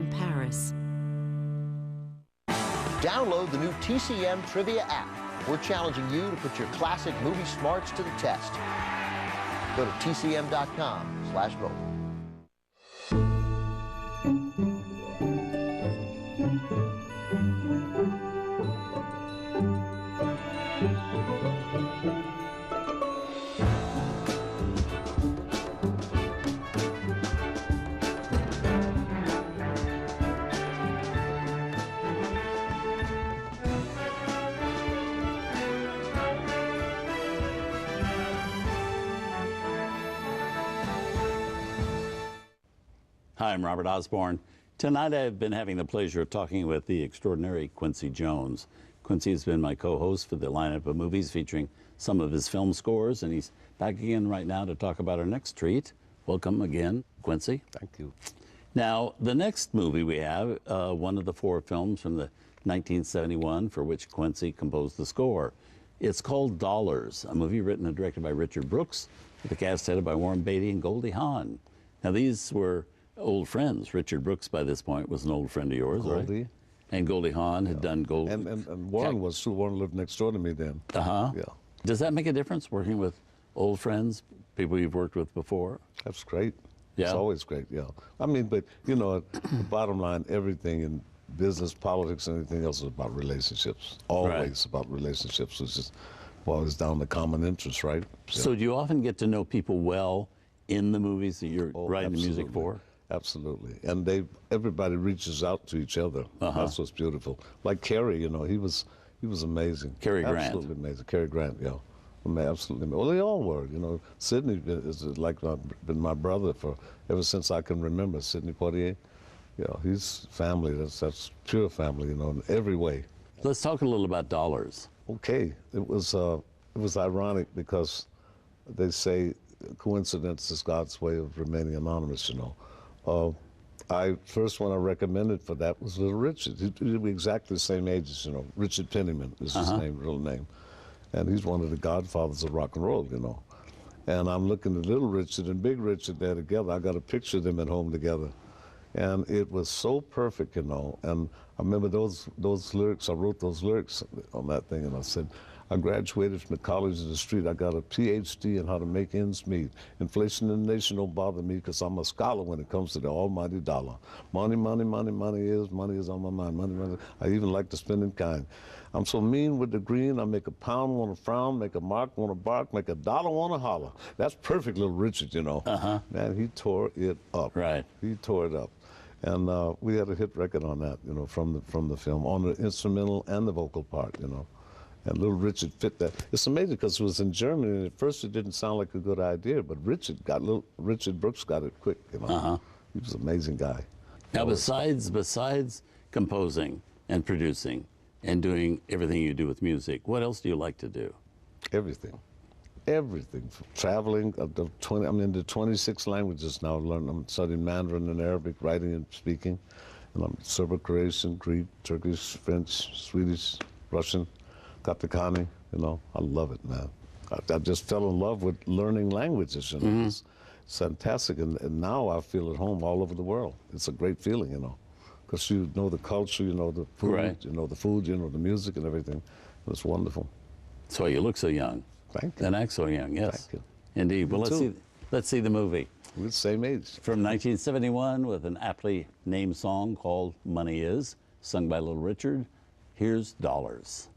in Paris. Download the new TCM Trivia app. We're challenging you to put your classic movie smarts to the test. Go to tcm.com/vote. Hi, I'm Robert Osborne. Tonight I've been having the pleasure of talking with the extraordinary Quincy Jones. Quincy has been my co-host for the lineup of movies featuring some of his film scores, and he's back again right now to talk about our next treat. Welcome again, Quincy. Thank you. Now, the next movie we have, one of the four films from the 1971 for which Quincy composed the score. It's called Dollars, a movie written and directed by Richard Brooks, with the cast headed by Warren Beatty and Goldie Hawn. Now, these were old friends. Richard Brooks, by this point, was an old friend of yours, Goldie. Right? And Goldie Hawn had done Goldie. And Warren was too. Warren lived next door to me then. Uh-huh. Yeah. Does that make a difference, working with old friends, people you've worked with before? That's great. Yeah. It's always great, yeah. I mean, but, you know, the bottom line, everything in business, politics, and anything else is about relationships. Always about relationships. It's just boils down to common interests, right? So do you often get to know people well in the movies that you're writing the music for? Absolutely. And everybody reaches out to each other. That's what's beautiful. Like Cary, you know, he was amazing. Cary Grant. Absolutely amazing. Cary Grant, yeah. I mean, absolutely amazing. Well, they all were, you know. Sidney is like been my brother for ever since I can remember. Sidney Poitier, you know, he's family. That's pure family, you know, in every way. Let's talk a little about Dollars. Okay. It was ironic because they say coincidence is God's way of remaining anonymous, you know. First one I recommended for that was Little Richard. He'd be exactly the same age as, you know, Richard Penniman is his name, real name. And he's one of the godfathers of rock and roll, you know. And I'm looking at Little Richard and Big Richard there together. I got a picture of them at home together. And it was so perfect, you know. And I remember those lyrics, I wrote those lyrics on that thing, and I said, I graduated from the college of the street. I got a PhD in how to make ends meet. Inflation in the nation don't bother me because I'm a scholar when it comes to the almighty dollar. Money, money, money, money is on my mind. Money, money. I even like to spend in kind. I'm so mean with the green, I make a pound want to frown, make a mark want to bark, make a dollar want to holler. That's perfect, Little Richard, you know. Man, he tore it up. Right. He tore it up. And we had a hit record on that, you know, from the film, on the instrumental and the vocal part, you know. And Little Richard fit that. It's amazing because it was in Germany, and at first it didn't sound like a good idea, but Richard Brooks got it quick, you know. He was an amazing guy. Now, besides composing and producing and doing everything you do with music, what else do you like to do? Everything. Everything. Traveling, I'm into 26 languages now. I'm studying Mandarin and Arabic, writing and speaking. And I'm Serbo-Croatian, Greek, Turkish, French, Swedish, Russian. Katakani, you know, I love it, man. I just fell in love with learning languages, you know. It's fantastic, and now I feel at home all over the world. It's a great feeling, you know, because you know the culture, you know the food, you know the food, you know the music and everything. It's wonderful. So you look so young. Thank you. And act so young, yes. Thank you. Indeed. Well, let's see the movie. We're the same age. From 1971 with an aptly named song called Money Is, sung by Little Richard. Here's Dollars.